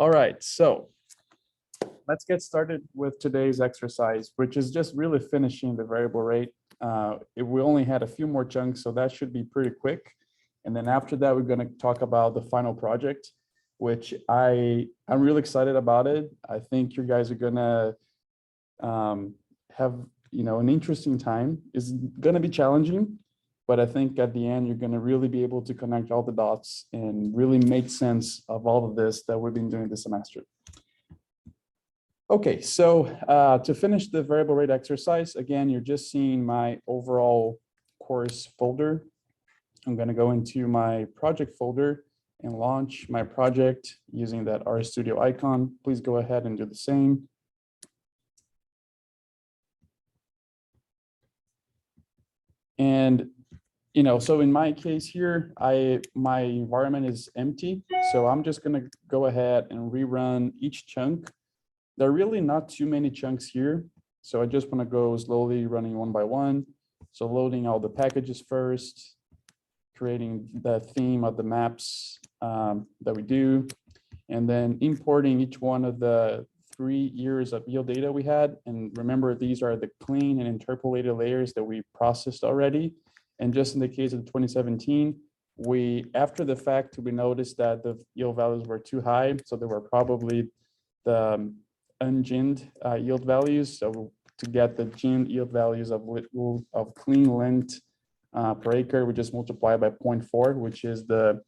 All right, so let's get started with today's exercise, which is just really finishing the variable rate. We only had a few more chunks, so that should be pretty quick. And then after that, we're going to talk about the final project, which I'm really excited about it. I think you guys are going to have an interesting time. It's going to be challenging, but I think at the end, you're going to really be able to connect all the dots and really make sense of all of this that we've been doing this semester. Okay, so to finish the variable rate exercise, again, you're just seeing my overall course folder. I'm going to go into my project folder and launch my project using that RStudio icon. Please go ahead and do the same. And so in my case here, my environment is empty. So I'm just going to go ahead and rerun each chunk. There are really not too many chunks here. So I just want to go slowly running one by one. So loading all the packages first, creating the theme of the maps that we do, and then importing each one of the 3 years of yield data we had. And remember, these are the clean and interpolated layers that we processed already. And just in the case of 2017, after the fact, we noticed that the yield values were too high. So they were probably the unginned yield values. So to get the ginned yield values of clean lint per acre, we just multiply by 0.4, which is the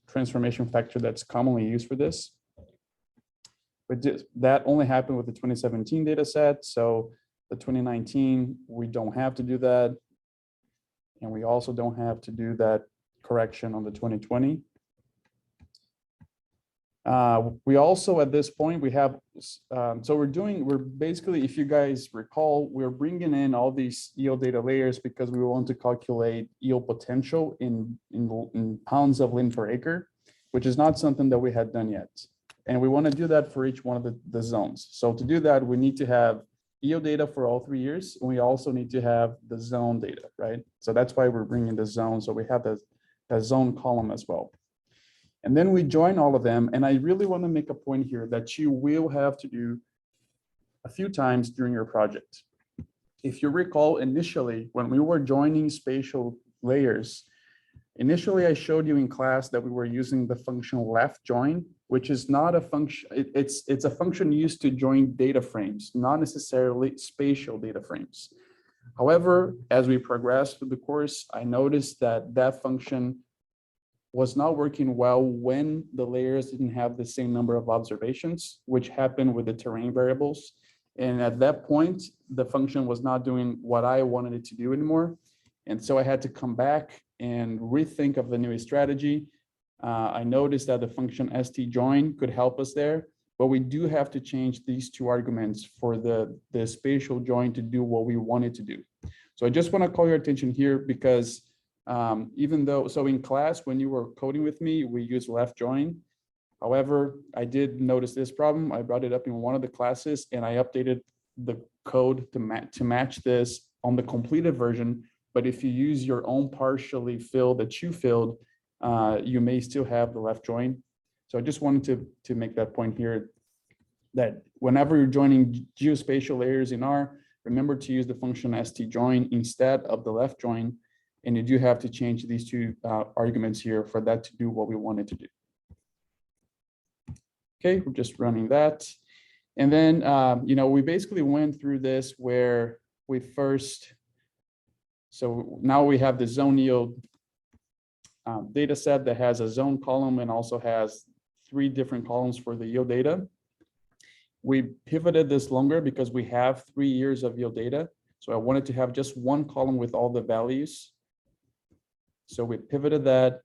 transformation factor that's commonly used for this. But that only happened with the 2017 data set. So the 2019, we don't have to do that. And we also don't have to do that correction on the 2020. We also, at this point, we have, so we're basically, if you guys recall, we're bringing in all these yield data layers because we want to calculate yield potential in pounds of lint per acre, which is not something that we had done yet. And we want to do that for each one of the zones. So to do that, we need to have yield data for all 3 years. And we also need to have the zone data, right? So that's why we're bringing the zone. So we have the zone column as well. And then we join all of them. And I really want to make a point here that you will have to do a few times during your project. If you recall, initially, when we were joining spatial layers, initially I showed you in class that we were using the function left join, which is not a function, it's a function used to join data frames, not necessarily spatial data frames. However, as we progressed through the course, I noticed that that function was not working well when the layers didn't have the same number of observations, which happened with the terrain variables. And at that point, the function was not doing what I wanted it to do anymore. And so I had to come back and rethink of the new strategy. I noticed that the function stjoin could help us there, but we do have to change these 2 arguments for the spatial join to do what we want it to do. So I just want to call your attention here because even though, so in class, when you were coding with me, we use left join. However, I did notice this problem. I brought it up in one of the classes and I updated the code to match this on the completed version. But if you use your own partially filled that you filled, you may still have the left join. So I just wanted to make that point here that whenever you're joining geospatial layers in R, remember to use the function stjoin instead of the left join. And you do have to change these 2 arguments here for that to do what we wanted to do. Okay, we're just running that. And then, we basically went through this where we first, so now we have the zone yield data set that has a zone column and also has 3 different columns for the yield data. We pivoted this longer because we have 3 years of yield data. So I wanted to have just one column with all the values. So we pivoted that.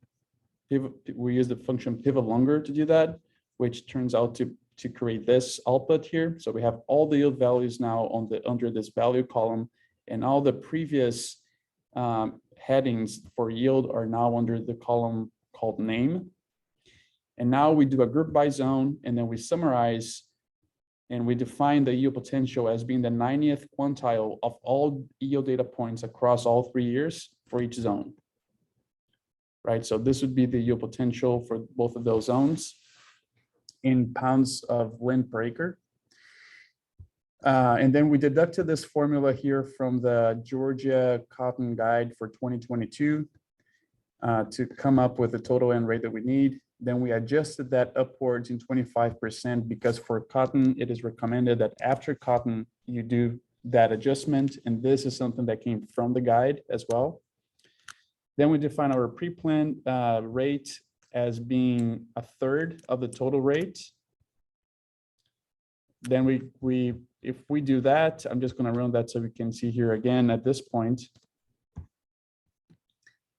We use the function pivot longer to do that, which turns out to create this output here. So we have all the yield values now under this value column, and all the previous headings for yield are now under the column called name. And now we do a group by zone, and then we summarize and we define the yield potential as being the 90th quantile of all yield data points across all 3 years for each zone. Right, so this would be the yield potential for both of those zones. in pounds of lint per acre. And then we deducted this formula here from the Georgia Cotton Guide for 2022 to come up with the total N rate that we need. Then we adjusted that upwards in 25% because for cotton, it is recommended that after cotton, you do that adjustment. And this is something that came from the guide as well. Then we define our pre-plant rate as being a third of the total rate. Then if we do that, I'm just going to run that so we can see here again at this point.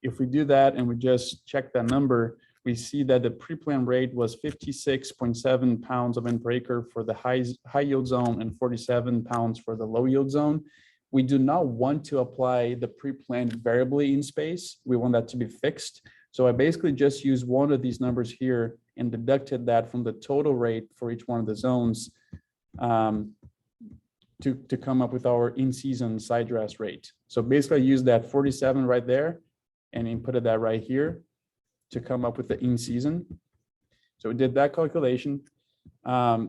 If we do that and we just check that number, we see that the pre-plant rate was 56.7 pounds of N per acre for the high yield zone and 47 pounds for the low yield zone. We do not want to apply the pre-plant variably in space. We want that to be fixed. So I basically just used one of these numbers here and deducted that from the total rate for each one of the zones to come up with our in-season side dress rate. So basically I used that 47 right there and inputted that right here to come up with the in-season. So we did that calculation. So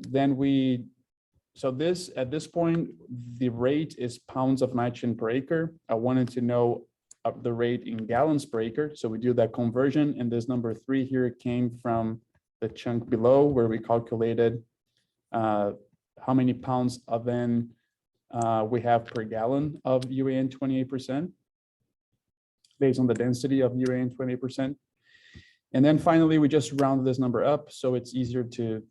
at this point, the rate is pounds of nitrogen per acre. I wanted to know the rate in gallons per acre. So we do that conversion, and this number 3 here came from the chunk below where we calculated how many pounds of N we have per gallon of UAN 28% based on the density of UAN 28%. And then finally, we just round this number up so it's easier to,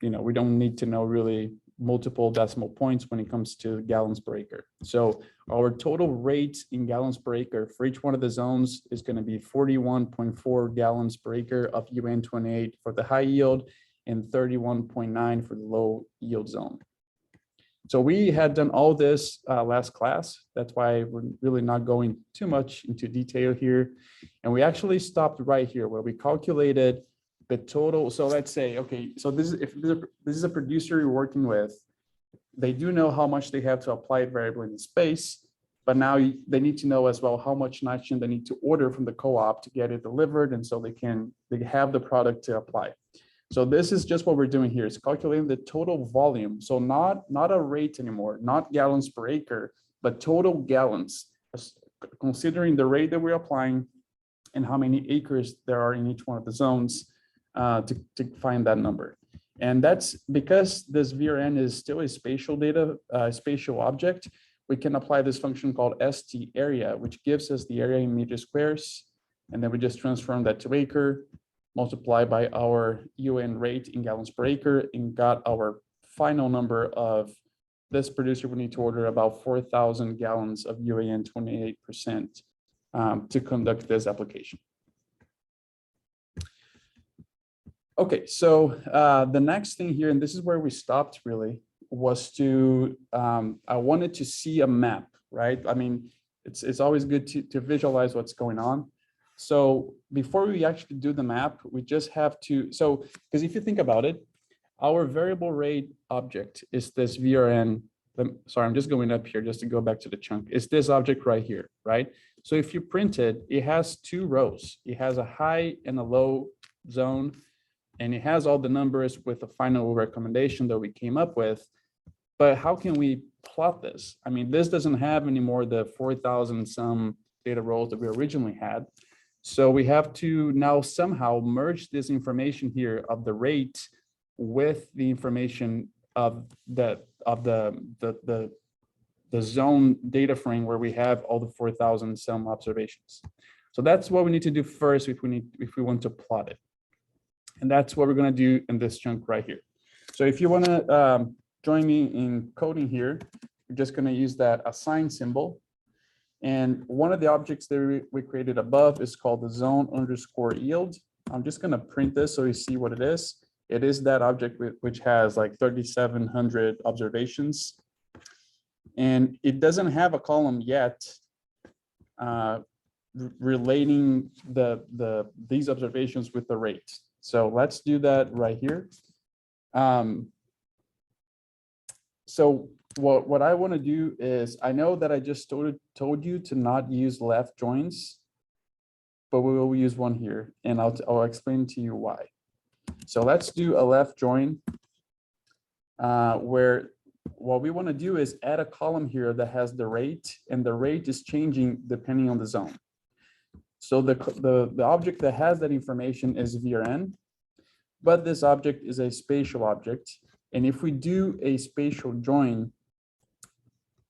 we don't need to know really multiple decimal points when it comes to gallons per acre. So our total rate in gallons per acre for each one of the zones is going to be 41.4 gallons per acre of UAN 28 for the high yield and 31.9 for the low yield zone. So we had done all this last class. That's why we're really not going too much into detail here. And we actually stopped right here where we calculated the total. So let's say, okay, so this is a producer you're working with. They do know how much they have to apply variably in the space, but now they need to know as well how much nitrogen they need to order from the co-op to get it delivered. And so they have the product to apply. So this is just what we're doing here is calculating the total volume. So not a rate anymore, not gallons per acre, but total gallons, considering the rate that we're applying and how many acres there are in each one of the zones to find that number. And that's because this VRN is still a spatial spatial object. We can apply this function called ST area, which gives us the area in meters squares. And then we just transform that to acre, multiply by our UAN rate in gallons per acre, and got our final number of this producer would need to order about 4,000 gallons of UAN 28% to conduct this application. Okay, so the next thing here, and this is where we stopped really, was to, I wanted to see a map, right? I mean, it's always good to visualize what's going on. So before we actually do the map, we just have to, because if you think about it, our variable rate object is this VRN, sorry, I'm just going up here just to go back to the chunk. It's this object right here, right? So if you print it, it has 2 rows. It has a high and a low zone, and it has all the numbers with the final recommendation that we came up with. But how can we plot this? I mean, this doesn't have anymore the 4,000 some data rows that we originally had. So we have to now somehow merge this information here of the rate with the information of the zone data frame where we have all the 4,000 some observations. So that's what we need to do first if we want to plot it. And that's what we're going to do in this chunk right here. So if you want to join me in coding here, we're just going to use that assign symbol. And one of the objects that we created above is called the zone underscore yield. I'm just going to print this so you see what it is. It is that object which has like 3,700 observations. And it doesn't have a column yet relating these observations with the rate. So let's do that right here. So what I want to do is, I know that I just told you to not use left joins, but we will use one here, and I'll explain to you why. So let's do a left join where what we want to do is add a column here that has the rate, and the rate is changing depending on the zone. So the object that has that information is VRN, but this object is a spatial object. And if we do a spatial join,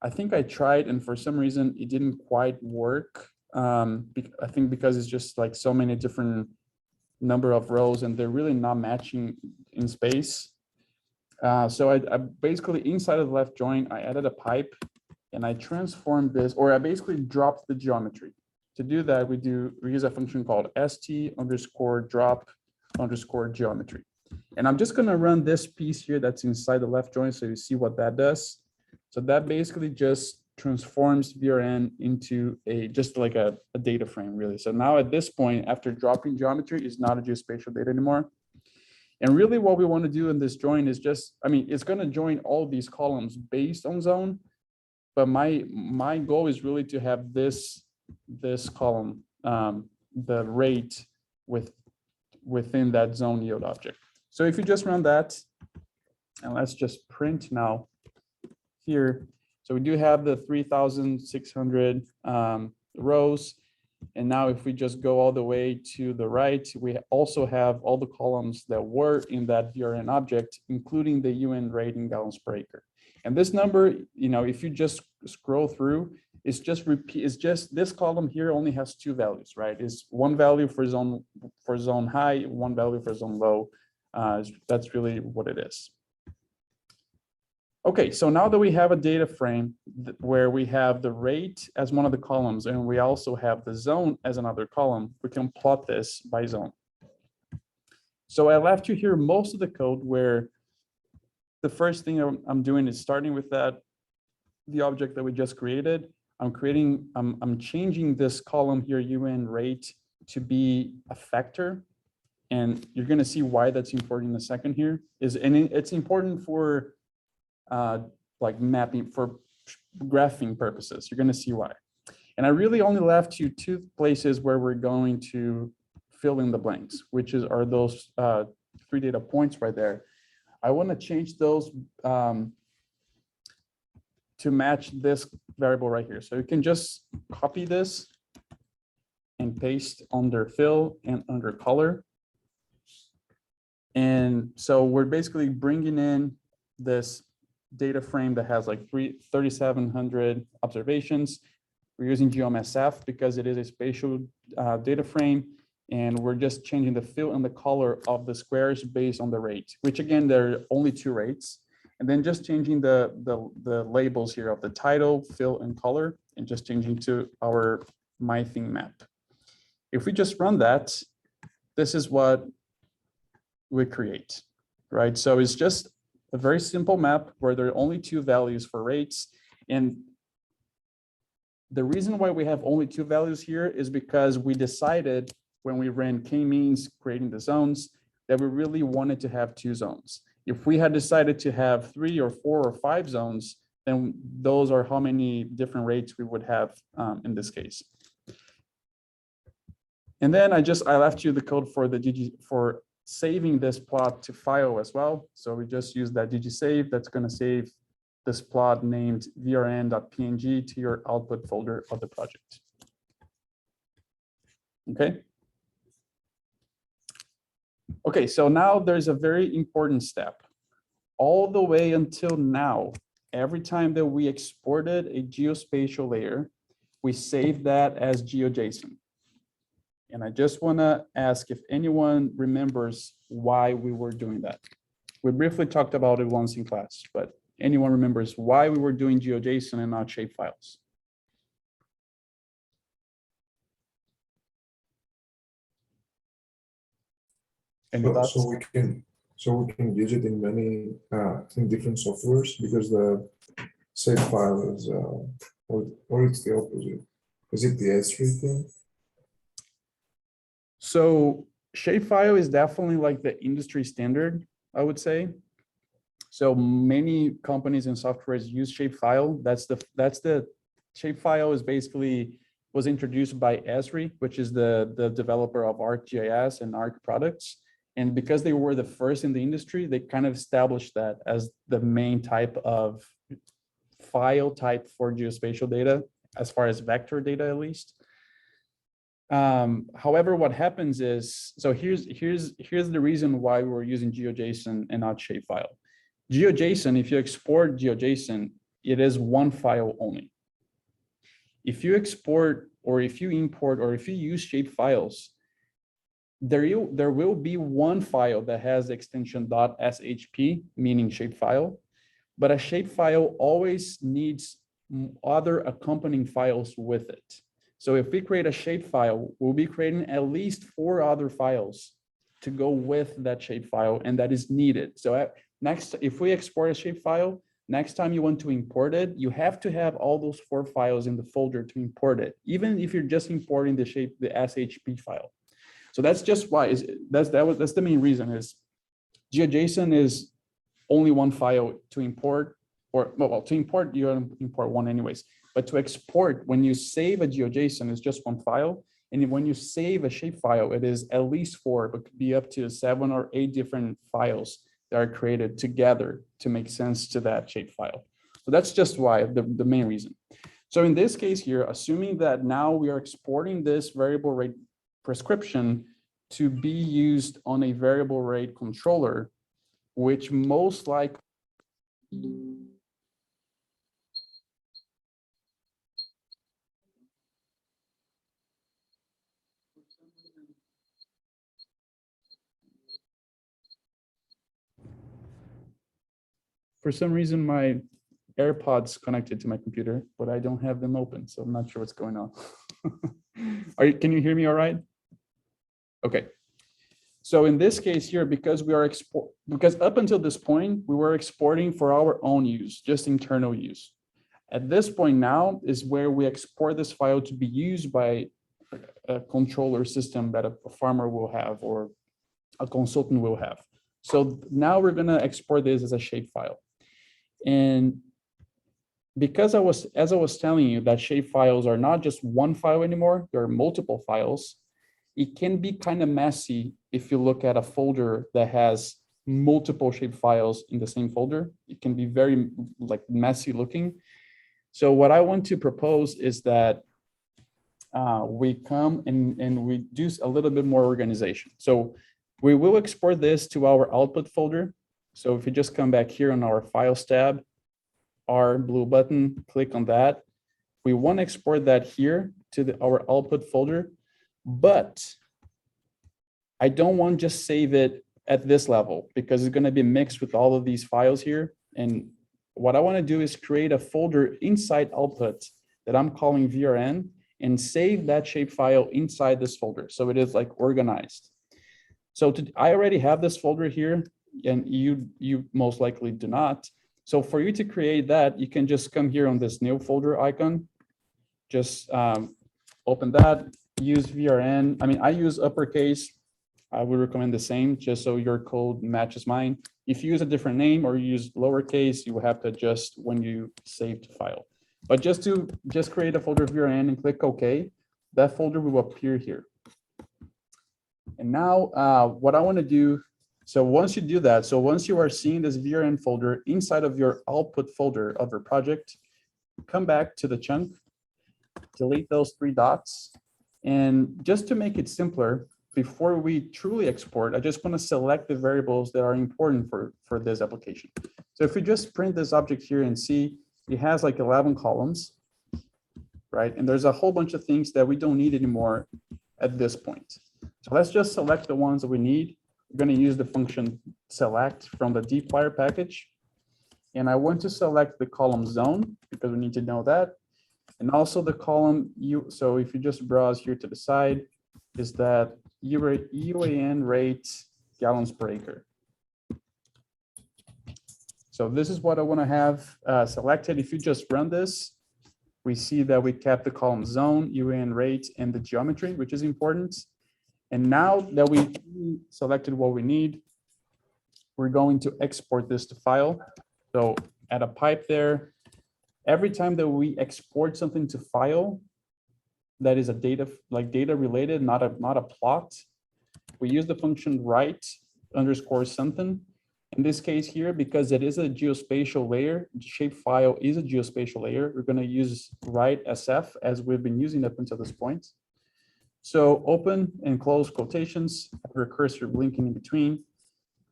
I think I tried, and for some reason it didn't quite work. I think because it's just like so many different number of rows and they're really not matching in space. So I basically, inside of the left join, I added a pipe and I transformed this, or I basically dropped the geometry. To do that, we use a function called st_drop_geometry. And I'm just gonna run this piece here that's inside the left join so you see what that does. So that basically just transforms VRN into just like a data frame, really. So now at this point, after dropping geometry, it's not a geospatial data anymore. And really what we want to do in this join is just, I mean, it's going to join all these columns based on zone, but my goal is really to have this column, the rate within that zone yield object. So if you just run that, and let's just print now here. So we do have the 3,600 rows. And now if we just go all the way to the right, we also have all the columns that were in that VRN object, including the UN rate in gallons per acre. And this number, you know, if you just scroll through, it's just this column here only has two values, right? It's one value for zone high, one value for zone low. That's really what it is. Okay, so now that we have a data frame where we have the rate as one of the columns and we also have the zone as another column, we can plot this by zone. So I left you here most of the code where the first thing I'm doing is starting with the object that we just created. I'm changing this column here, UN rate, to be a factor. And you're gonna see why that's important in a second here. It's important for like mapping, for graphing purposes. You're going to see why. And I really only left you two places where we're going to fill in the blanks, which are those 3 data points right there. I want to change those to match this variable right here. So you can just copy this and paste under fill and under color. And so we're basically bringing in this data frame that has like 3,700 observations. We're using GeoMSF because it is a spatial data frame, and we're just changing the fill and the color of the squares based on the rate, which again, there are only 2 rates, and then just changing the labels here of the title, fill, and color, and just changing to our MyTheme map. If we just run that, this is what we create, right? So it's just a very simple map where there are only 2 values for rates. And the reason why we have only 2 values here is because we decided when we ran k-means creating the zones that we really wanted to have 2 zones. If we had decided to have 3 or 4 or 5 zones, then those are how many different rates we would have in this case. And then I left you the code for for saving this plot to file as well. So we just use that ggSave. That's going to save this plot named vrn.png to your output folder of the project. Okay. Okay, so now there's a very important step. All the way until now, every time that we exported a geospatial layer, we saved that as GeoJSON. And I just want to ask if anyone remembers why we were doing that. We briefly talked about it once in class, but anyone remembers why we were doing GeoJSON and not shapefiles? Any thoughts? So we can use it in many in different softwares, because the shapefile is or it's the opposite. Is it the S3 thing? So shapefile is definitely like the industry standard, I would say. So many companies and softwares use shapefile. That's the shapefile is basically was introduced by Esri, which is the developer of ArcGIS and Arc products. And because they were the first in the industry, they kind of established that as the main type of file type for geospatial data, as far as vector data at least. However, what happens is, so here's the reason why we're using GeoJSON and not shapefile. GeoJSON, if you export GeoJSON, it is one file only. If you export, or if you import, or if you use shapefiles, there will be one file that has the extension .shp, meaning shapefile, but a shapefile always needs other accompanying files with it. So if we create a shapefile, we'll be creating at least 4 other files to go with that shapefile, and that is needed. So next, if we export a shapefile, next time you want to import it, you have to have all those 4 files in the folder to import it, even if you're just importing the SHP file. So that's just why that's the main reason is GeoJSON is only one file to import, or well, to import you import one anyways, but to export, when you save a GeoJSON, is just one file, and when you save a shapefile, it is at least 4, but could be up to 7 or 8 different files that are created together to make sense to that shapefile. So that's just why the main reason. So in this case here, assuming that now we are exporting this variable rate prescription to be used on a variable rate controller, which most likely for some reason my AirPods connected to my computer, but I don't have them open, so I'm not sure what's going on. Can you hear me all right? Okay. So in this case here, because up until this point, we were exporting for our own use, just internal use. At this point now is where we export this file to be used by a controller system that a farmer will have or a consultant will have. So now we're gonna export this as a shapefile. And because as I was telling you that shapefiles are not just one file anymore, there are multiple files. It can be kind of messy if you look at a folder that has multiple shapefiles in the same folder. It can be very messy looking. So what I want to propose is that we come and we do a little bit more organization. So we will export this to our output folder. So if you just come back here on our files tab, our blue button, click on that. We want to export that here to our output folder, but I don't want to just save it at this level because it's going to be mixed with all of these files here. And what I want to do is create a folder inside output that I'm calling VRN and save that shapefile inside this folder. So it is like organized. So I already have this folder here, and you most likely do not. So for you to create that, you can just come here on this new folder icon, just open that, use VRN. I mean, I use uppercase. I would recommend the same, just so your code matches mine. If you use a different name or you use lowercase, you will have to adjust when you save the file. But just create a folder VRN and click OK. That folder will appear here. And now what I want to do, so once you do that, so once you are seeing this VRN folder inside of your output folder of your project, come back to the chunk, delete those 3 dots. And just to make it simpler, before we truly export, I just want to select the variables that are important for this application. So if we just print this object here and see, it has like 11 columns, right? And there's a whole bunch of things that we don't need anymore at this point. So let's just select the ones that we need. We're going to use the function select from the dplyr package. And I want to select the column zone because we need to know that. And also the column so if you just browse here to the side, is that UAN rate gallons per acre. So this is what I want to have selected. If you just run this, we see that we kept the column zone, UAN rate, and the geometry, which is important. And now that we selected what we need, we're going to export this to file. So add a pipe there. Every time that we export something to file, that is a data related, not a plot, we use the function write underscore something. In this case here, because it is a geospatial layer, the shapefile is a geospatial layer, we're going to use write SF as we've been using up until this point. So open and close quotations, have your cursor blinking in between.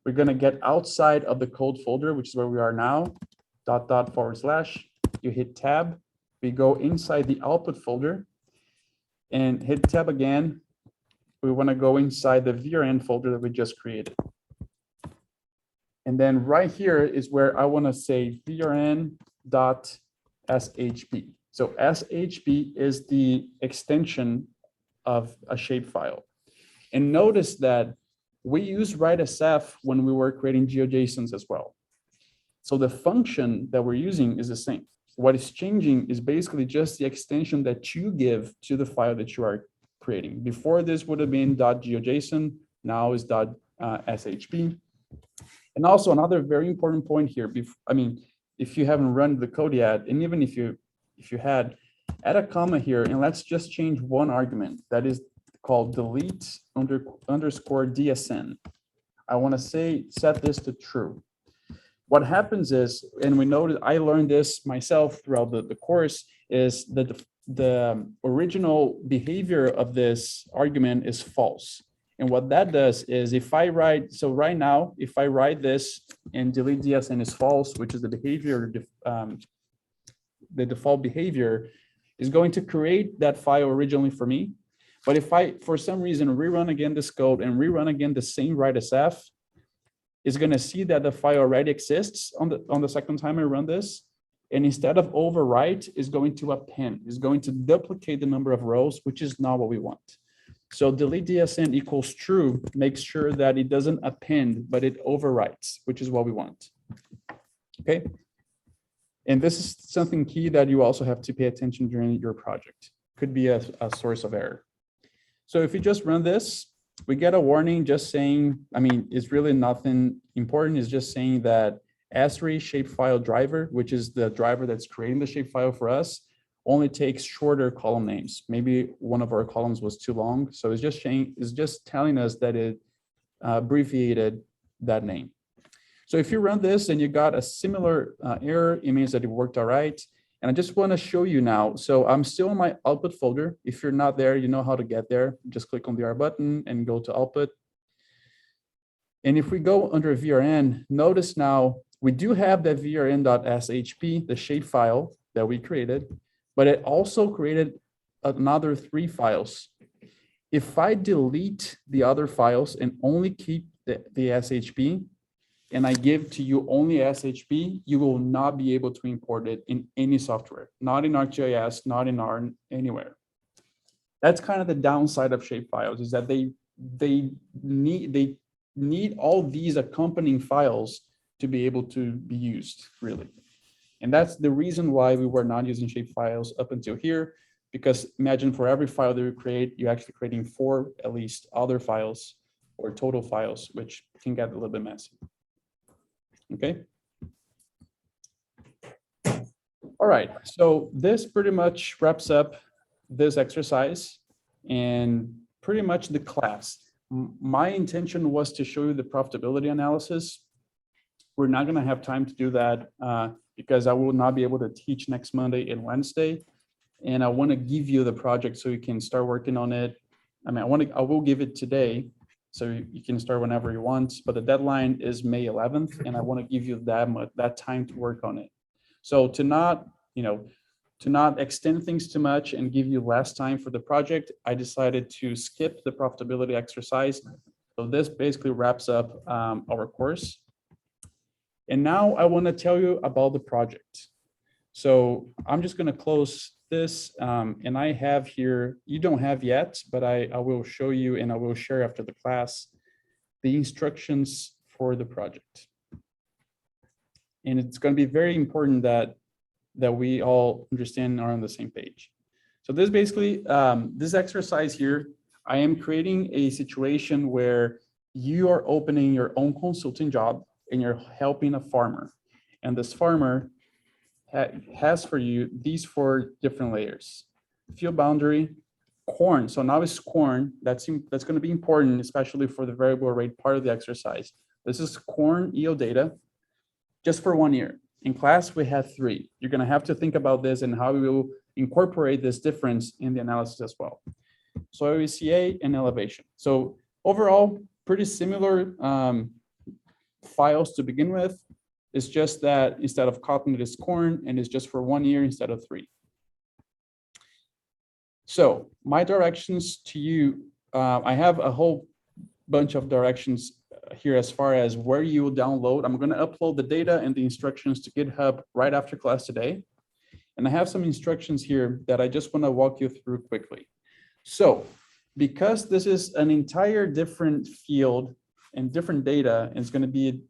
We're going to get outside of the code folder, which is where we are now, .. You hit tab. We go inside the output folder and hit tab again. We want to go inside the VRN folder that we just created. And then right here is where I want to say vrn.shp. So shp is the extension of a shapefile. And notice that we use write_sf when we were creating GeoJSONs as well. So the function that we're using is the same. What is changing is basically just the extension that you give to the file that you are creating. Before this would have been .geojson, now is .shp. And also another very important point here, I mean, if you haven't run the code yet, and even if you had, add a comma here, and let's just change one argument that is called delete underscore DSN. I want to set this to true. What happens is, and we noted, I learned this myself throughout the course, is that the original behavior of this argument is false. And what that does is if I write, so right now, if I write this and delete DSN is false, which is the behavior, the default behavior is going to create that file originally for me. But if I, for some reason, rerun again this code and rerun again the same write_sf, is going to see that the file already exists on the second time I run this. And instead of overwrite, is going to append, is going to duplicate the number of rows, which is not what we want. So delete DSN equals true makes sure that it doesn't append, but it overwrites, which is what we want. Okay. And this is something key that you also have to pay attention during your project. Could be a source of error. So if you just run this, we get a warning just saying, I mean, it's really nothing important. It's just saying that Esri shapefile driver, which is the driver that's creating the shapefile for us, only takes shorter column names. Maybe one of our columns was too long. So it's just telling us that it abbreviated that name. So if you run this and you got a similar error, it means that it worked all right. And I just want to show you now. So I'm still in my output folder. If you're not there, you know how to get there. Just click on the R button and go to output. And if we go under VRN, notice now we do have that vrn.shp, the shapefile that we created, but it also created another 3 files. If I delete the other files and only keep the SHP, and I give to you only SHP, you will not be able to import it in any software, not in ArcGIS, not in R, anywhere. That's kind of the downside of shapefiles, is that they need all these accompanying files to be able to be used, really. And that's the reason why we were not using shapefiles up until here, because imagine for every file that you create, you're actually creating 4 at least other files or total files, which can get a little bit messy. Okay. All right, so this pretty much wraps up this exercise and pretty much the class. My intention was to show you the profitability analysis. We're not going to have time to do that because I will not be able to teach next Monday and Wednesday. And I want to give you the project so you can start working on it. I mean, I will give it today, so you can start whenever you want, but the deadline is May 11th, and I want to give you that time to work on it. So to not extend things too much and give you less time for the project, I decided to skip the profitability exercise. So this basically wraps up our course. And now I want to tell you about the project. So I'm just going to close this, and I have here, you don't have yet, but I will show you and I will share after the class the instructions for the project. And it's going to be very important that we all understand and are on the same page. So this basically, this exercise here, I am creating a situation where you are opening your own consulting job and you're helping a farmer. And this farmer has for you these 4 different layers: field boundary, corn. So now it's corn. That's going to be important, especially for the variable rate part of the exercise. This is corn EO data just for 1 year. In class, we had 3. You're going to have to think about this and how we will incorporate this difference in the analysis as well. Soil ECA and elevation. So overall, pretty similar files to begin with. It's just that instead of cotton, it is corn, and it's just for 1 year instead of 3. So my directions to you, I have a whole bunch of directions here as far as where you will download. I'm going to upload the data and the instructions to GitHub right after class today. And I have some instructions here that I just want to walk you through quickly. So because this is an entire different field and different data, and it's going to be,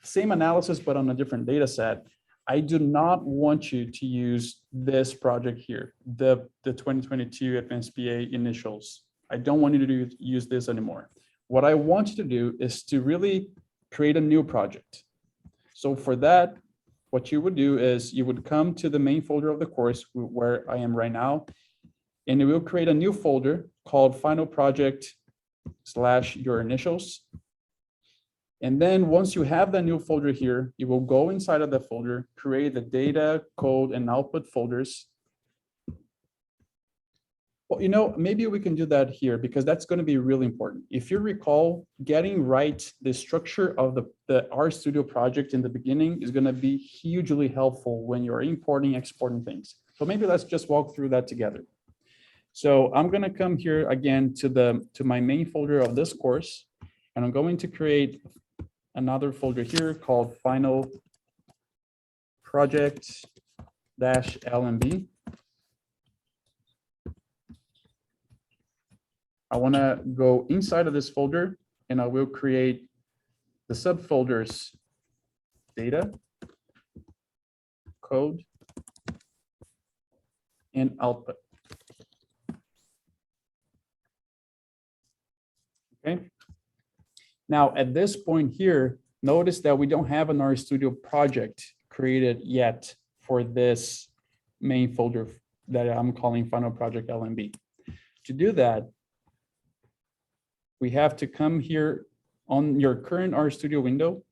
same analysis, but on a different data set, I do not want you to use this project here, the 2022 Advanced BA initials. I don't want you to use this anymore. What I want you to do is to really create a new project. So for that, what you would do is you would come to the main folder of the course where I am right now, and it will create a new folder called Final Project / your initials. And then once you have that new folder here, you will go inside of the folder, create the data, code, and output folders. Well, maybe we can do that here because that's going to be really important. If you recall, getting right the structure of the RStudio project in the beginning is going to be hugely helpful when you're importing, exporting things. So maybe let's just walk through that together. So I'm going to come here again to my main folder of this course, and I'm going to create another folder here called Final Project -LMB. I want to go inside of this folder, and I will create the subfolders data, code, and output. Okay. Now, at this point here, notice that we don't have an RStudio project created yet for this main folder that I'm calling Final Project LMB. To do that, we have to come here on your current RStudio window.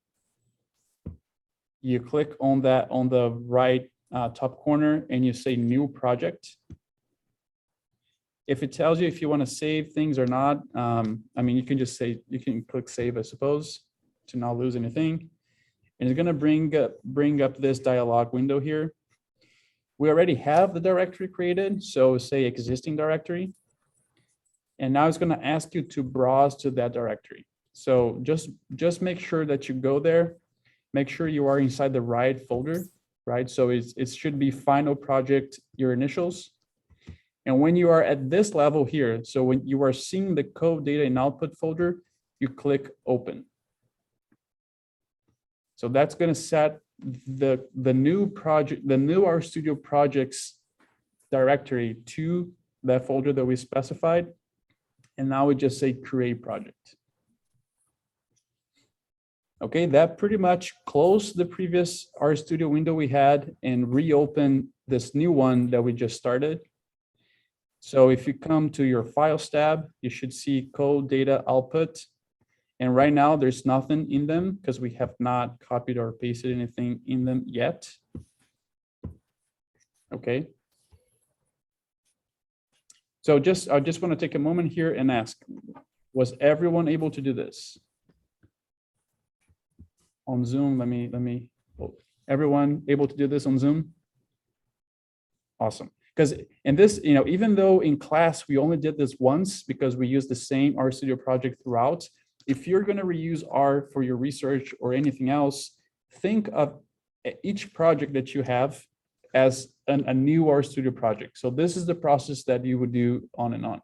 You click on that on the right top corner, and you say New Project. If it tells you if you want to save things or not, you can just say, you can click save, I suppose, to not lose anything. And it's going to bring up this dialog window here. We already have the directory created, so say existing directory. And now it's going to ask you to browse to that directory. So just make sure that you go there. Make sure you are inside the right folder, right? So it should be Final Project, your initials. And when you are at this level here, so when you are seeing the code, data, and output folder, you click open. So that's going to set the new project, the new RStudio projects directory to that folder that we specified. And now we just say create project. Okay, that pretty much closed the previous RStudio window we had and reopen this new one that we just started. So if you come to your Files tab, you should see code, data, output. And right now there's nothing in them because we have not copied or pasted anything in them yet. Okay. So I just want to take a moment here and ask, was everyone able to do this? On Zoom, everyone able to do this on Zoom? Awesome. Because in this, even though in class we only did this once because we used the same RStudio project throughout, if you're going to reuse R for your research or anything else, think of each project that you have as a new RStudio project. So this is the process that you would do on and on.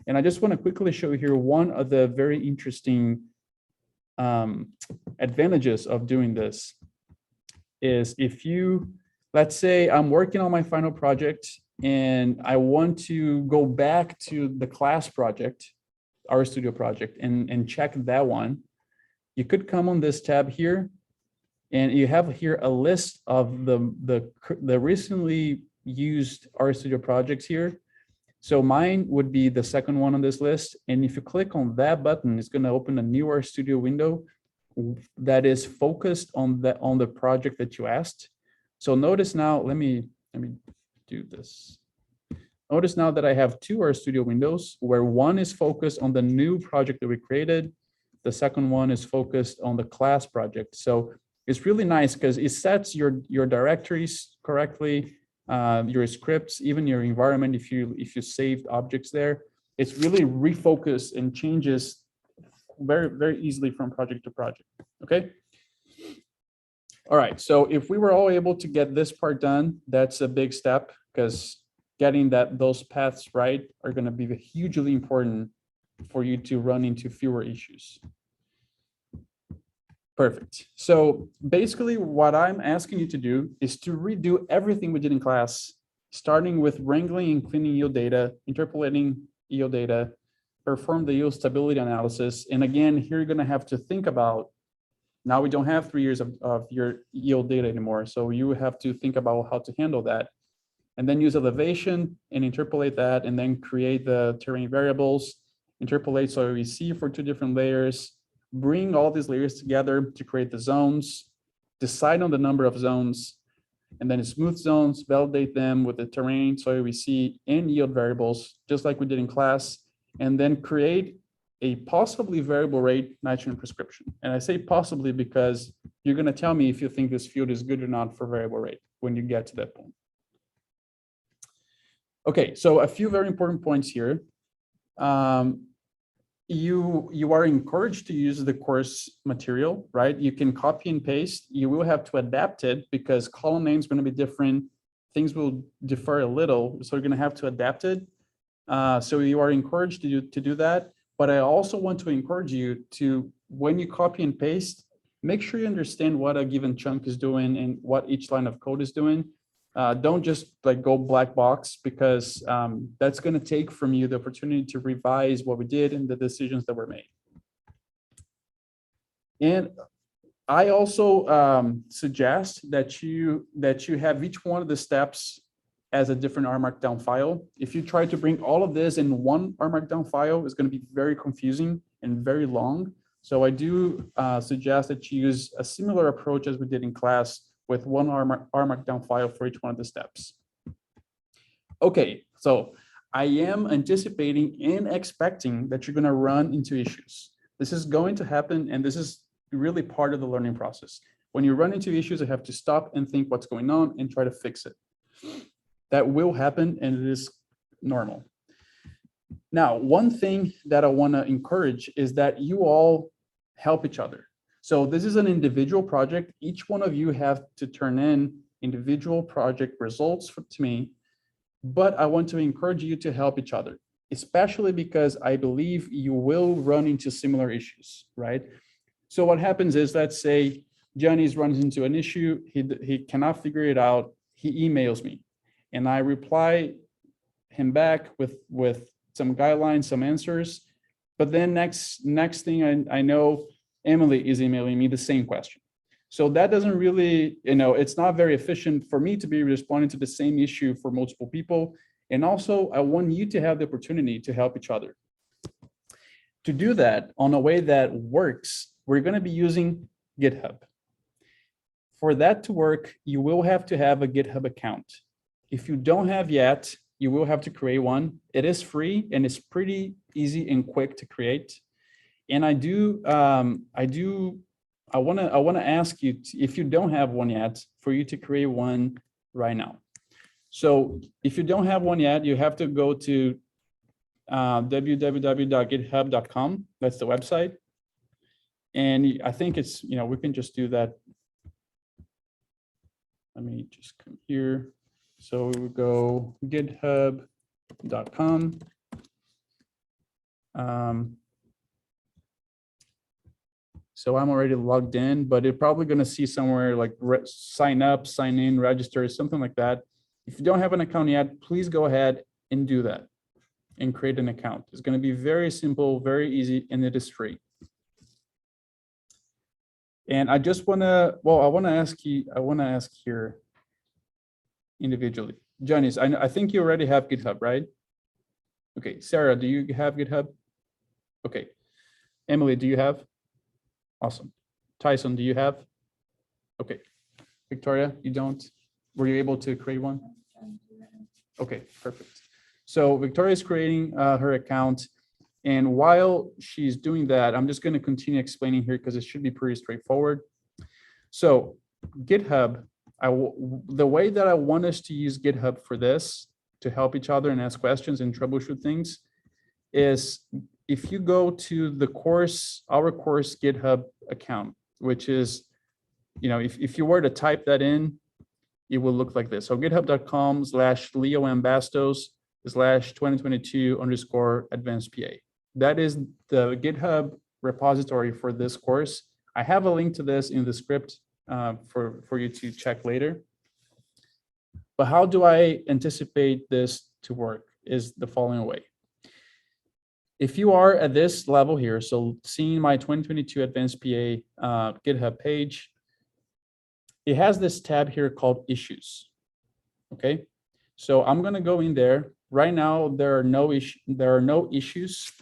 And I just want to quickly show you here one of the very interesting advantages of doing this is if you, let's say I'm working on my final project and I want to go back to the class project, RStudio project, and check that one, you could come on this tab here, and you have here a list of the recently used RStudio projects here. So mine would be the second one on this list. And if you click on that button, it's going to open a new RStudio window that is focused on the project that you asked. So notice now, let me do this. Notice now that I have two RStudio windows where one is focused on the new project that we created. The second one is focused on the class project. So it's really nice because it sets your directories correctly, your scripts, even your environment. If you saved objects there, it's really refocused and changes very, very easily from project to project. Okay. All right. So if we were all able to get this part done, that's a big step, because getting those paths right are going to be hugely important for you to run into fewer issues. Perfect. So basically what I'm asking you to do is to redo everything we did in class, starting with wrangling and cleaning yield data, interpolating yield data, perform the yield stability analysis. And again, here you're going to have to think about, now we don't have 3 years of your yield data anymore. So you have to think about how to handle that. And then use elevation and interpolate that, and then create the terrain variables, interpolate so we see for 2 different layers, bring all these layers together to create the zones, decide on the number of zones, and then smooth zones, validate them with the terrain so we see and yield variables, just like we did in class, and then create a possibly variable rate nitrogen prescription. And I say possibly because you're going to tell me if you think this field is good or not for variable rate when you get to that point. Okay, so a few very important points here. You are encouraged to use the course material, right? You can copy and paste. You will have to adapt it because column names are going to be different. Things will differ a little, so you're going to have to adapt it. So you are encouraged to do that. But I also want to encourage you to, when you copy and paste, make sure you understand what a given chunk is doing and what each line of code is doing. Don't just like go black box, because that's going to take from you the opportunity to revise what we did and the decisions that were made. And I also suggest that you have each one of the steps as a different R Markdown file. If you try to bring all of this in one R Markdown file, it's going to be very confusing and very long. So I do suggest that you use a similar approach as we did in class, with one R Markdown file for each one of the steps. Okay, so I am anticipating and expecting that you're going to run into issues. This is going to happen, and this is really part of the learning process. When you run into issues, you have to stop and think what's going on and try to fix it. That will happen, and it is normal. Now, one thing that I want to encourage is that you all help each other. So this is an individual project. Each one of you have to turn in individual project results to me, but I want to encourage you to help each other, especially because I believe you will run into similar issues, right? So what happens is, let's say Johnny's runs into an issue, he cannot figure it out, he emails me, and I reply him back with some guidelines, some answers, but then next thing I know, Emily is emailing me the same question. So that doesn't really, it's not very efficient for me to be responding to the same issue for multiple people. And also, I want you to have the opportunity to help each other. To do that on a way that works, we're going to be using GitHub. For that to work, you will have to have a GitHub account. If you don't have yet, you will have to create one. It is free and it's pretty easy and quick to create. And I want to ask you, if you don't have one yet, for you to create one right now. So if you don't have one yet, you have to go to www.github.com. That's the website. And I think it's, we can just do that. Let me just come here. So we would go github.com. So I'm already logged in, but it's probably going to see somewhere like sign up, sign in, register, something like that. If you don't have an account yet, please go ahead and do that and create an account. It's going to be very simple, very easy, and it is free. And I just want to, I want to ask here individually. Janice, I think you already have GitHub, right? Okay, Sarah, do you have GitHub? Okay. Emily, do you have? Awesome. Tyson, do you have? Okay. Victoria, you don't? Were you able to create one? Okay, perfect. So Victoria is creating her account. And while she's doing that, I'm just going to continue explaining here because it should be pretty straightforward. So GitHub, the way that I want us to use GitHub for this, to help each other and ask questions and troubleshoot things, is if you go to the course, our course GitHub account, which is, if you were to type that in, it will look like this. So github.com/leombastos/2022_advancedPA. That is the GitHub repository for this course. I have a link to this in the script for you to check later. But how do I anticipate this to work is the following way. If you are at this level here, so seeing my 2022 Advanced PA GitHub page, it has this tab here called Issues. Okay, so I'm going to go in there. Right now, there are no issues,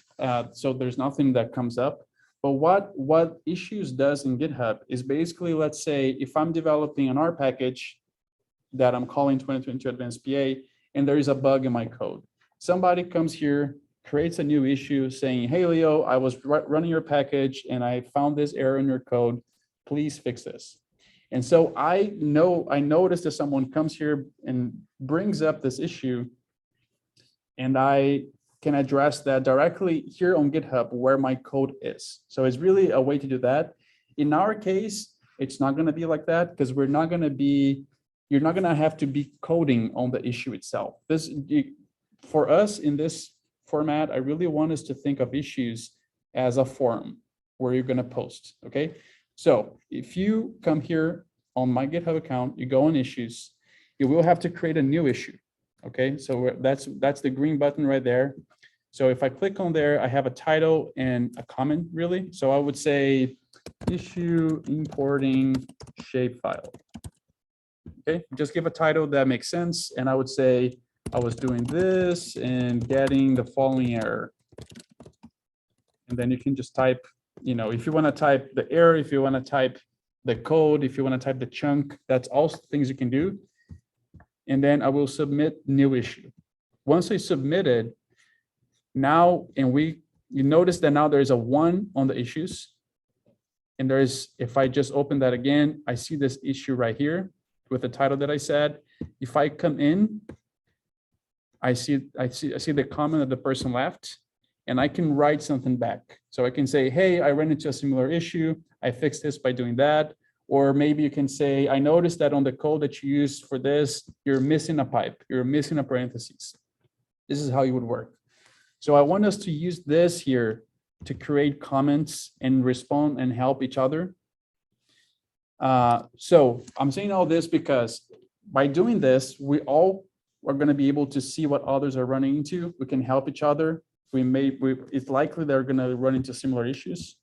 so there's nothing that comes up. But what Issues does in GitHub is basically, let's say, if I'm developing an R package that I'm calling 2022 Advanced PA, and there is a bug in my code, somebody comes here, creates a new issue saying, hey, Leo, I was running your package and I found this error in your code. Please fix this. And so I noticed that someone comes here and brings up this issue, and I can address that directly here on GitHub where my code is. So it's really a way to do that. In our case, it's not going to be like that because you're not going to have to be coding on the issue itself. For us in this format, I really want us to think of issues as a form where you're going to post. Okay. So if you come here on my GitHub account, you go on issues, you will have to create a new issue. Okay. So that's the green button right there. So if I click on there, I have a title and a comment really. So I would say issue importing shapefile. Okay. Just give a title that makes sense. And I would say, I was doing this and getting the following error. And then you can just type, if you want to type the error, if you want to type the code, if you want to type the chunk, that's all things you can do. And then I will submit new issue. Once I submit it, now, you notice that now there's a 1 on the issues. And if I just open that again, I see this issue right here with the title that I said. If I come in, I see the comment that the person left, and I can write something back. So I can say, hey, I ran into a similar issue. I fixed this by doing that. Or maybe you can say, I noticed that on the code that you use for this, you're missing a pipe, you're missing a parenthesis. This is how you would work. So I want us to use this here to create comments and respond and help each other. So I'm saying all this because by doing this, we all are going to be able to see what others are running into. We can help each other. It's likely they're going to run into similar issues.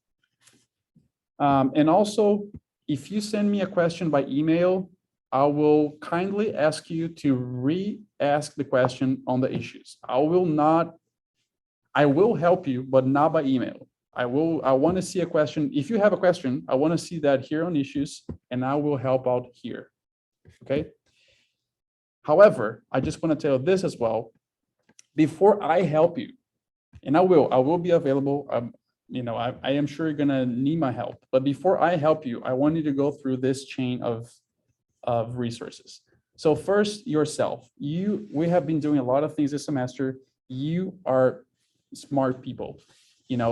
And also, if you send me a question by email, I will kindly ask you to re-ask the question on the issues. I will help you, but not by email. I want to see a question. If you have a question, I want to see that here on issues, and I will help out here. Okay. However, I just want to tell you this as well. Before I help you, and I will be available. I am sure you're gonna need my help. But before I help you, I want you to go through this chain of resources. So first, yourself. We have been doing a lot of things this semester. You are smart people.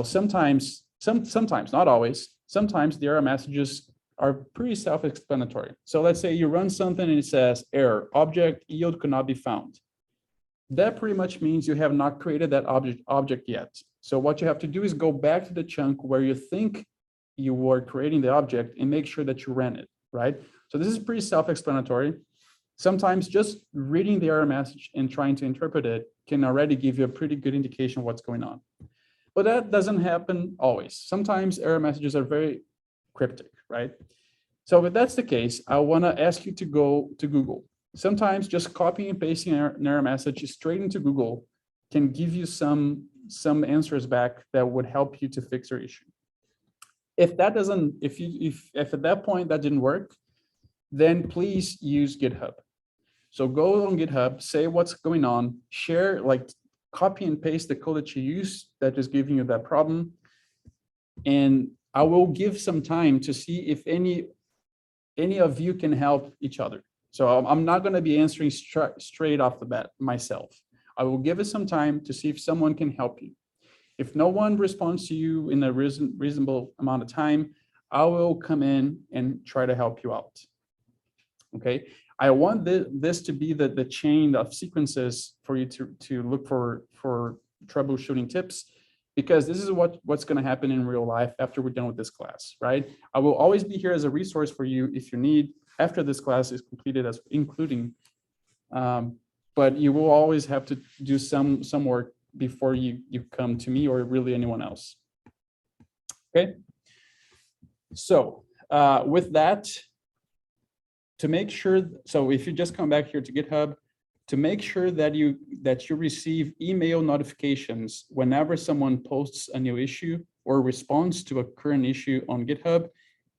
Sometimes, not always. Sometimes there are messages are pretty self-explanatory. So let's say you run something and it says error, object yield could not be found. That pretty much means you have not created that object yet. So what you have to do is go back to the chunk where you think you were creating the object and make sure that you ran it, right? So this is pretty self-explanatory. Sometimes just reading the error message and trying to interpret it can already give you a pretty good indication of what's going on. But that doesn't happen always. Sometimes error messages are very cryptic, right? So if that's the case, I want to ask you to go to Google. Sometimes just copying and pasting an error message straight into Google can give you some answers back that would help you to fix your issue. If that doesn't, if at that point that didn't work, then please use GitHub. So go on GitHub, say what's going on, share, like copy and paste the code that you use that is giving you that problem. And I will give some time to see if any of you can help each other. So I'm not going to be answering straight off the bat myself. I will give it some time to see if someone can help you. If no one responds to you in a reasonable amount of time, I will come in and try to help you out. Okay, I want this to be the chain of sequences for you to look for troubleshooting tips, because this is what's going to happen in real life after we're done with this class, right? I will always be here as a resource for you if you need after this class is completed, as including, but you will always have to do some work before you come to me or really anyone else. Okay. So with that, to make sure, so if you just come back here to GitHub, to make sure that you receive email notifications whenever someone posts a new issue or responds to a current issue on GitHub,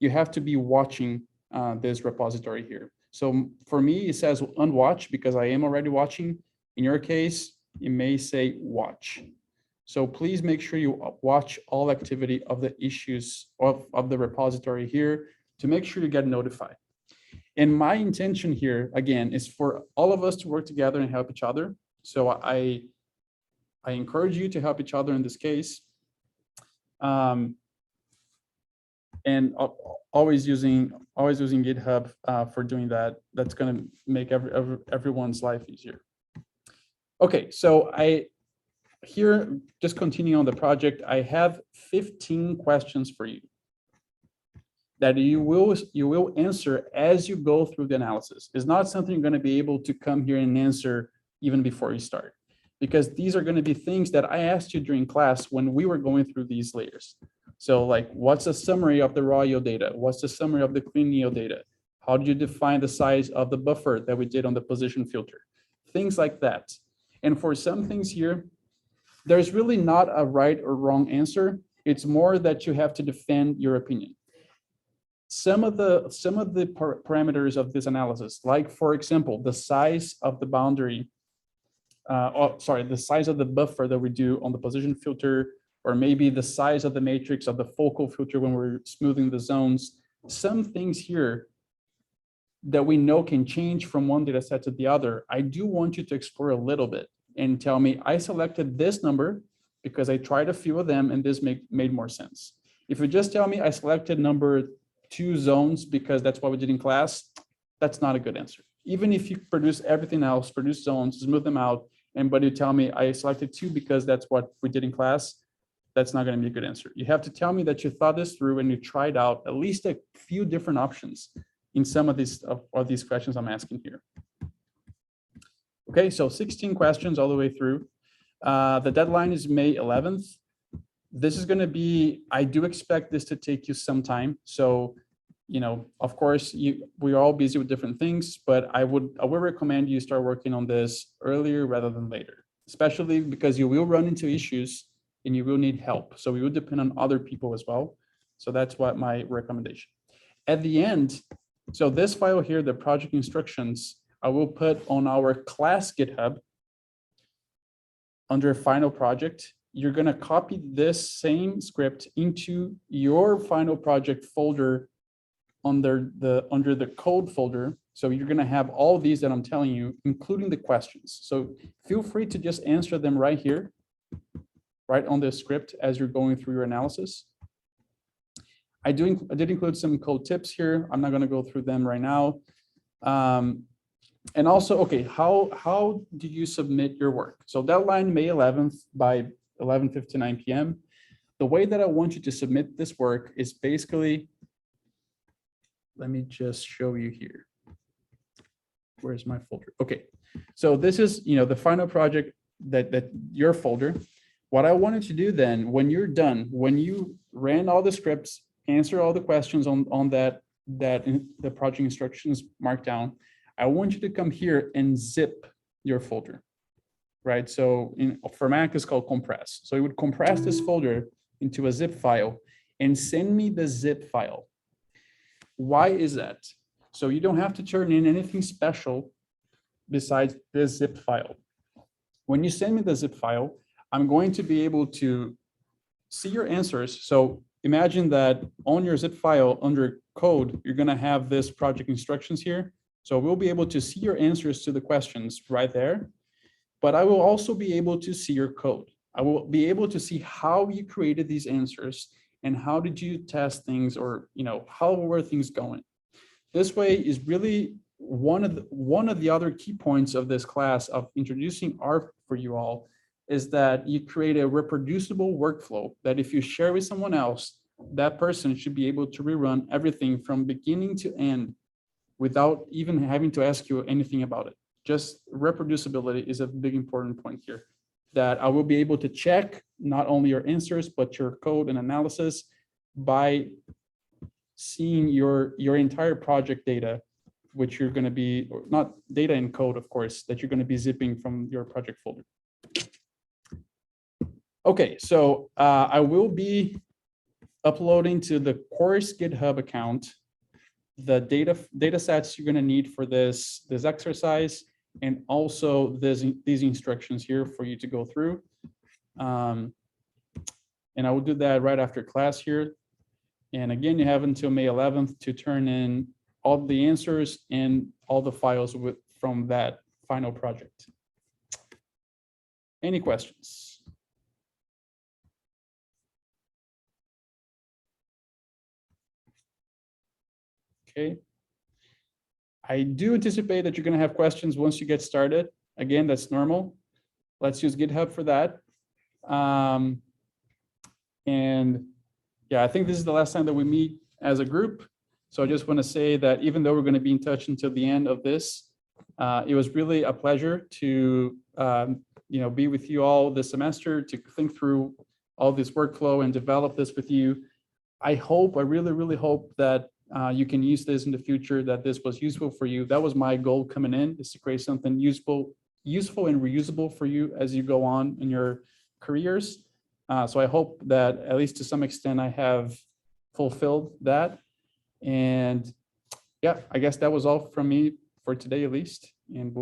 you have to be watching this repository here. So for me, it says unwatch because I am already watching. In your case, it may say watch. So please make sure you watch all activity of the issues of the repository here to make sure you get notified. And my intention here, again, is for all of us to work together and help each other. So I encourage you to help each other in this case. And always using GitHub for doing that. That's going to make everyone's life easier. Okay, so here, just continue on the project. I have 15 questions for you that you will answer as you go through the analysis. It's not something you're going to be able to come here and answer even before you start, because these are going to be things that I asked you during class when we were going through these layers. So like, what's a summary of the raw yield data? What's the summary of the clean yield data? How do you define the size of the buffer that we did on the position filter? Things like that. And for some things here, there's really not a right or wrong answer. It's more that you have to defend your opinion. Some of the parameters of this analysis, like for example, the size of the boundary, the size of the buffer that we do on the position filter, or maybe the size of the matrix of the focal filter when we're smoothing the zones. Some things here that we know can change from one data set to the other. I do want you to explore a little bit and tell me, I selected this number because I tried a few of them and this made more sense. If you just tell me I selected number 2 zones because that's what we did in class, that's not a good answer. Even if you produce everything else, produce zones, smooth them out, but you tell me I selected 2 because that's what we did in class, that's not going to be a good answer. You have to tell me that you thought this through and you tried out at least a few different options in some of these questions I'm asking here. Okay, so 16 questions all the way through. The deadline is May 11th. This is going to be, I do expect this to take you some time. So, you know, of course, we're all busy with different things, but I would recommend you start working on this earlier rather than later, especially because you will run into issues and you will need help. So we will depend on other people as well. So that's what my recommendation. At the end, so this file here, the project instructions, I will put on our class GitHub under final project. You're going to copy this same script into your final project folder under the code folder. So you're going to have all these that I'm telling you, including the questions. So feel free to just answer them right here, right on the script as you're going through your analysis. I did include some code tips here. I'm not going to go through them right now. And also, okay, how do you submit your work? So deadline May 11th by 11:59 p.m. The way that I want you to submit this work is basically, let me just show you here. Where's my folder? Okay, so this is, you know, the final project that your folder. What I wanted to do then, when you're done, when you ran all the scripts, answer all the questions on the project instructions marked down, I want you to come here and zip your folder, right? So for Mac, it's called compress. So it would compress this folder into a zip file and send me the zip file. Why is that? So you don't have to turn in anything special besides this zip file. When you send me the zip file, I'm going to be able to see your answers. So imagine that on your zip file under code, you're going to have this project instructions here. So we'll be able to see your answers to the questions right there. But I will also be able to see your code. I will be able to see how you created these answers and how did you test things, or how were things going. This way is really one of the other key points of this class of introducing R for you all, is that you create a reproducible workflow that if you share with someone else, that person should be able to rerun everything from beginning to end without even having to ask you anything about it. Just reproducibility is a big important point here, that I will be able to check not only your answers, but your code and analysis by seeing your entire project data, which you're going to be, or not data and code, of course, that you're going to be zipping from your project folder. Okay, so I will be uploading to the course GitHub account the data sets you're going to need for this exercise, and also these instructions here for you to go through. And I will do that right after class here. And again, you have until May 11th to turn in all the answers and all the files from that final project. Any questions? Okay. I do anticipate that you're going to have questions once you get started. Again, that's normal. Let's use GitHub for that. And yeah, I think this is the last time that we meet as a group. So I just want to say that even though we're going to be in touch until the end of this, it was really a pleasure to be with you all this semester, to think through all this workflow and develop this with you. I really, really hope that you can use this in the future, that this was useful for you. That was my goal coming in, is to create something useful and reusable for you as you go on in your careers. So I hope that at least to some extent I have fulfilled that. And yeah, I guess that was all from me for today, at least. And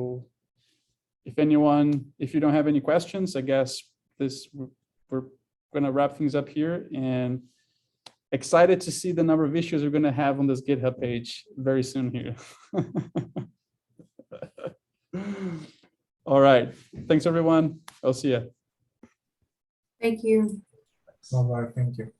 if you don't have any questions, I guess we're going to wrap things up here, and excited to see the number of issues we're going to have on this GitHub page very soon here. All right. Thanks, everyone. I'll see you. Thank you. Bye-bye. Thank you.